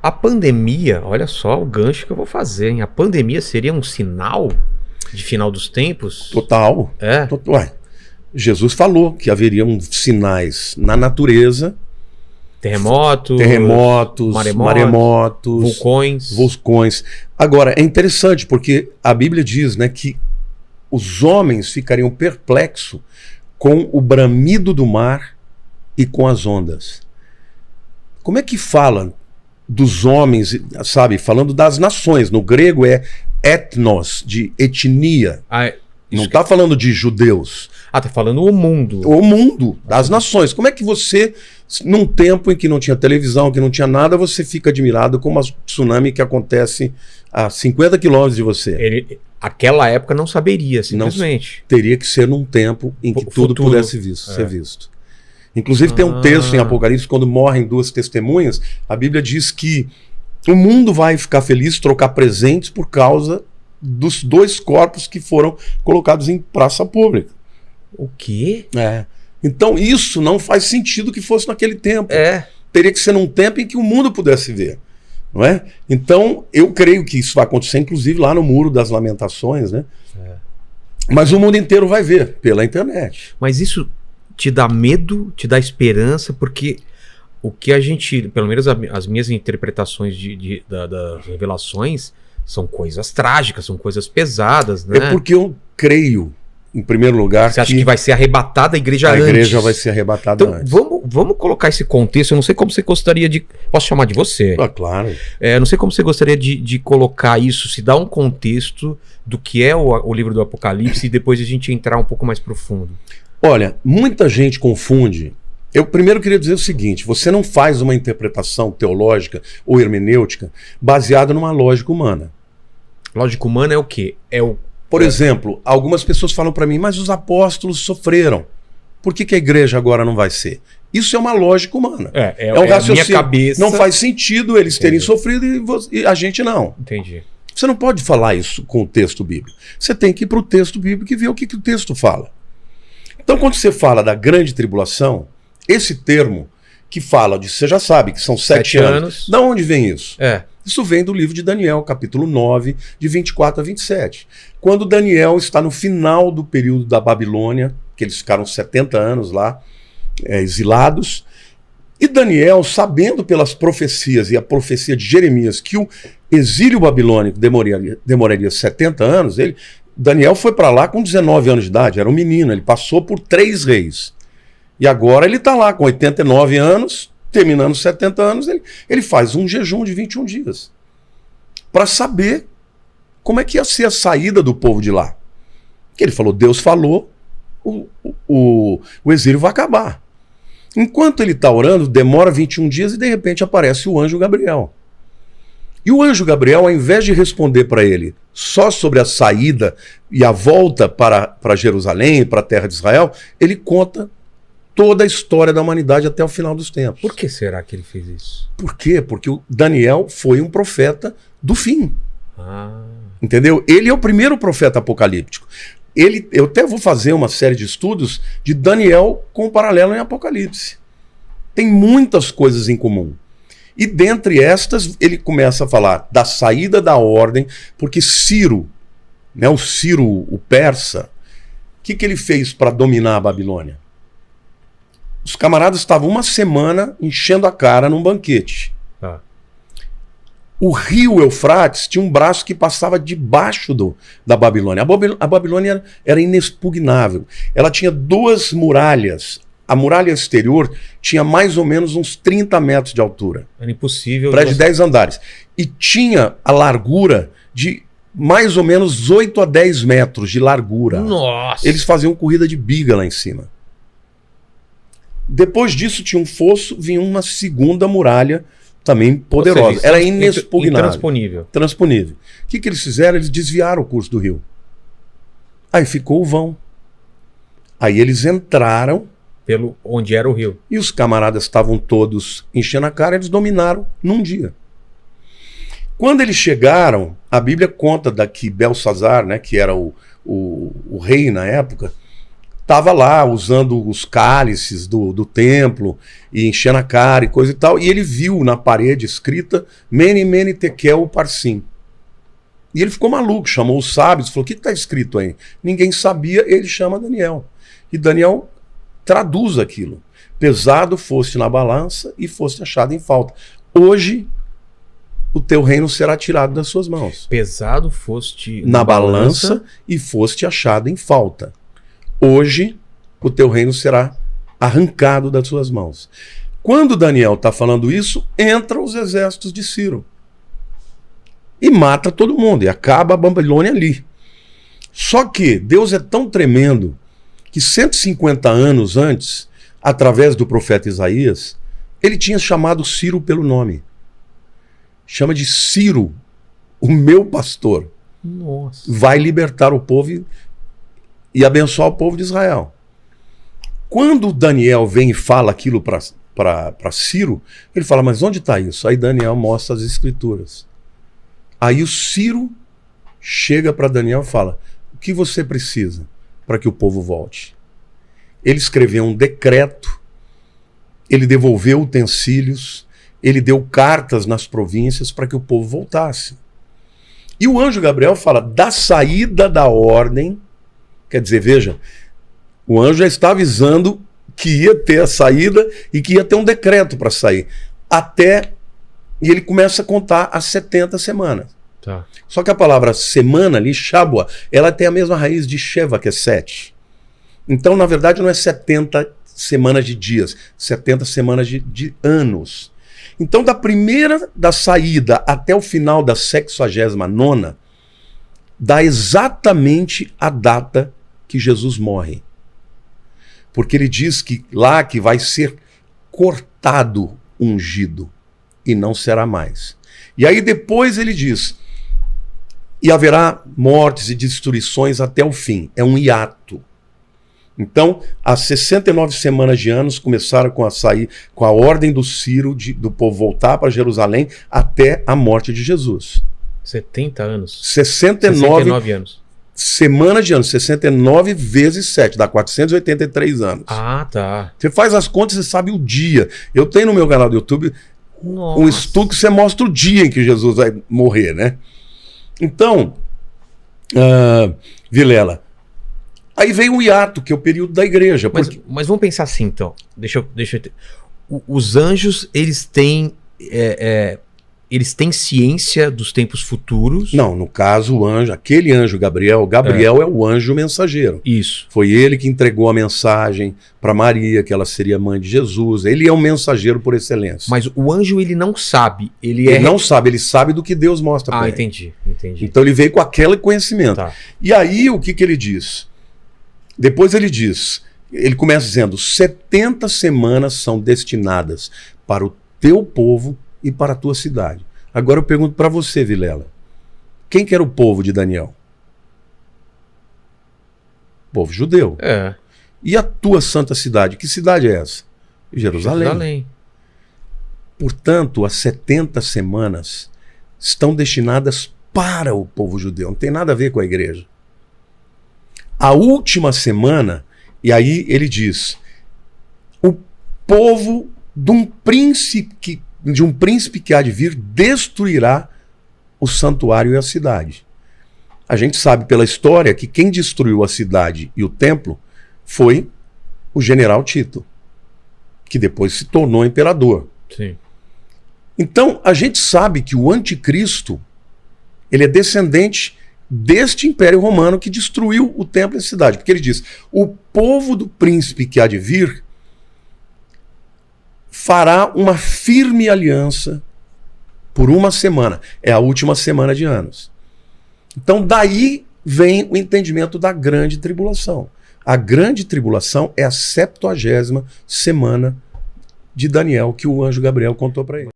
A pandemia, olha só o gancho que eu vou fazer, hein? A pandemia seria um sinal de final dos tempos? Total. É. Ué, Jesus falou que haveriam sinais na natureza, Terremotos, maremotos, vulcões. Agora, é interessante porque a Bíblia diz, né, que os homens ficariam perplexos com o bramido do mar e com as ondas. Como é que fala dos homens, sabe, falando das nações? No grego é etnos, de etnia. Não está falando de judeus. Tá falando o mundo. O mundo, das nações. Como é que você, num tempo em que não tinha televisão, que não tinha nada, você fica admirado com uma tsunami que acontece a 50 quilômetros de você? Aquela época não saberia, simplesmente. Não, teria que ser num tempo em que tudo futuro pudesse ser visto. Inclusive tem um texto em Apocalipse, quando morrem duas testemunhas, a Bíblia diz que o mundo vai ficar feliz, trocar presentes por causa dos dois corpos que foram colocados em praça pública. O quê? Então isso não faz sentido que fosse naquele tempo. Teria que ser num tempo em que o mundo pudesse ver. Não é? Então eu creio que isso vai acontecer, inclusive lá no Muro das Lamentações, né? Mas o mundo inteiro vai ver pela internet. Mas isso te dá medo, te dá esperança, porque o que a gente, pelo menos as minhas interpretações das revelações, são coisas trágicas, são coisas pesadas, né? É porque eu creio, em primeiro lugar, você acha que vai ser arrebatada a igreja antes? A igreja vai ser arrebatada antes. Vamos colocar esse contexto. Eu não sei como você gostaria de... Posso chamar de você? Claro. Não sei como você gostaria de colocar isso, se dá um contexto do que é o livro do Apocalipse e depois a gente entrar um pouco mais profundo. Olha, muita gente confunde. Eu primeiro queria dizer o seguinte: você não faz uma interpretação teológica ou hermenêutica baseada numa lógica humana. Lógica humana é o quê? Por exemplo, algumas pessoas falam para mim, mas os apóstolos sofreram. Por que a igreja agora não vai ser? Isso é uma lógica humana. É um raciocínio. Minha cabeça... Não faz sentido eles terem sofrido e a gente não. Entendi. Você não pode falar isso com o texto bíblico. Você tem que ir para o texto bíblico e ver o que o texto fala. Então, quando você fala da grande tribulação, esse termo que fala de... Você já sabe que são 7 anos. Da onde vem isso? Isso vem do livro de Daniel, capítulo 9, de 24 a 27. Quando Daniel está no final do período da Babilônia, que eles ficaram 70 anos lá, exilados, e Daniel, sabendo pelas profecias e a profecia de Jeremias que o exílio babilônico demoraria 70 anos, Daniel foi para lá com 19 anos de idade, era um menino, ele passou por 3 reis. E agora ele está lá com 89 anos, terminando 70 anos, ele faz um jejum de 21 dias. Para saber como é que ia ser a saída do povo de lá. Que ele falou, Deus falou, o exílio vai acabar. Enquanto ele está orando, demora 21 dias e de repente aparece o anjo Gabriel. E o anjo Gabriel, ao invés de responder para ele só sobre a saída e a volta para Jerusalém, para a terra de Israel, ele conta toda a história da humanidade até o final dos tempos. Por que será que ele fez isso? Por quê? Porque o Daniel foi um profeta do fim. Entendeu? Ele é o primeiro profeta apocalíptico. Eu até vou fazer uma série de estudos de Daniel com paralelo em Apocalipse. Tem muitas coisas em comum. E dentre estas, ele começa a falar da saída da ordem, porque Ciro, né, o Ciro, o persa, o que ele fez para dominar a Babilônia? Os camaradas estavam uma semana enchendo a cara num banquete. O rio Eufrates tinha um braço que passava debaixo da Babilônia. A Babilônia era inexpugnável. Ela tinha 2 muralhas. A muralha exterior tinha mais ou menos uns 30 metros de altura. Era impossível. Prédio de 10 andares. E tinha a largura de mais ou menos 8 a 10 metros de largura. Nossa! Eles faziam corrida de biga lá em cima. Depois disso tinha um fosso, vinha uma segunda muralha também poderosa. Seja, era inexpugnável. Transponível. O que eles fizeram? Eles desviaram o curso do rio. Aí ficou o vão. Aí eles entraram. Pelo onde era o rio. E os camaradas estavam todos enchendo a cara, eles dominaram num dia. Quando eles chegaram, a Bíblia conta que Belsazar, né, que era o rei na época, estava lá usando os cálices do templo e enchendo a cara e coisa e tal, e ele viu na parede escrita Mene, Mene, Tekel, Parsim. E ele ficou maluco, chamou os sábios, falou, o que está escrito aí? Ninguém sabia, ele chama Daniel. E Daniel traduz aquilo. Pesado foste na balança e foste achado em falta. Hoje, o teu reino será tirado das suas mãos. Pesado foste Na balança e foste achado em falta. Hoje, o teu reino será arrancado das suas mãos. Quando Daniel está falando isso, entram os exércitos de Ciro. E mata todo mundo, e acaba a Babilônia ali. Só que Deus é tão tremendo que 150 anos antes, através do profeta Isaías, ele tinha chamado Ciro pelo nome. Chama de Ciro, o meu pastor. Nossa. Vai libertar o povo e abençoar o povo de Israel. Quando Daniel vem e fala aquilo para Ciro, ele fala, mas onde está isso? Aí Daniel mostra as escrituras. Aí o Ciro chega para Daniel e fala, o que você precisa para que o povo volte? Ele escreveu um decreto, ele devolveu utensílios, ele deu cartas nas províncias para que o povo voltasse. E o anjo Gabriel fala da saída da ordem, quer dizer, veja, o anjo já está avisando que ia ter a saída e que ia ter um decreto para sair. E ele começa a contar as 70 semanas. Tá. Só que a palavra semana ali, Shabua, ela tem a mesma raiz de Sheva, que é 7. Então, na verdade, não é 70 semanas de dias, 70 semanas de anos. Então, da saída até o final da 69ª, dá exatamente a data que Jesus morre. Porque ele diz que lá que vai ser cortado, ungido, e não será mais. E aí depois ele diz, e haverá mortes e destruições até o fim. É um hiato. Então, as 69 semanas de anos começaram com a ordem do Ciro do povo voltar para Jerusalém até a morte de Jesus. 70 anos. 69 anos. Semanas de anos, 69 vezes 7, dá 483 anos. Ah, tá. Você faz as contas e sabe o dia. Eu tenho no meu canal do YouTube Nossa. um estudo que você mostra o dia em que Jesus vai morrer, né? Então, Vilela, aí vem o hiato, que é o período da igreja. Mas vamos pensar assim, então. Deixa eu os anjos, eles têm ciência dos tempos futuros? Não, no caso, o anjo, aquele anjo Gabriel é o anjo mensageiro. Isso. Foi ele que entregou a mensagem para Maria, que ela seria mãe de Jesus. Ele é um mensageiro por excelência. Mas o anjo, ele não sabe. Ele não sabe, ele sabe do que Deus mostra para ele. Entendi. Então ele veio com aquele conhecimento. Tá. E aí, o que ele diz? Depois ele diz, ele começa dizendo, 70 semanas são destinadas para o teu povo e para a tua cidade. Agora eu pergunto para você, Vilela, quem que era o povo de Daniel? Povo judeu. É. E a tua santa cidade? Que cidade é essa? Jerusalém. Portanto, as 70 semanas estão destinadas para o povo judeu. Não tem nada a ver com a igreja. A última semana, e aí ele diz, o povo de um príncipe que há de vir destruirá o santuário e a cidade. A gente sabe pela história que quem destruiu a cidade e o templo foi o general Tito, que depois se tornou imperador. Sim. Então, a gente sabe que o anticristo, ele é descendente deste Império Romano que destruiu o templo e a cidade. Porque ele diz, o povo do príncipe que há de vir fará uma firme aliança por uma semana. É a última semana de anos. Então daí vem o entendimento da grande tribulação. A grande tribulação é a 70ª semana de Daniel que o anjo Gabriel contou para ele.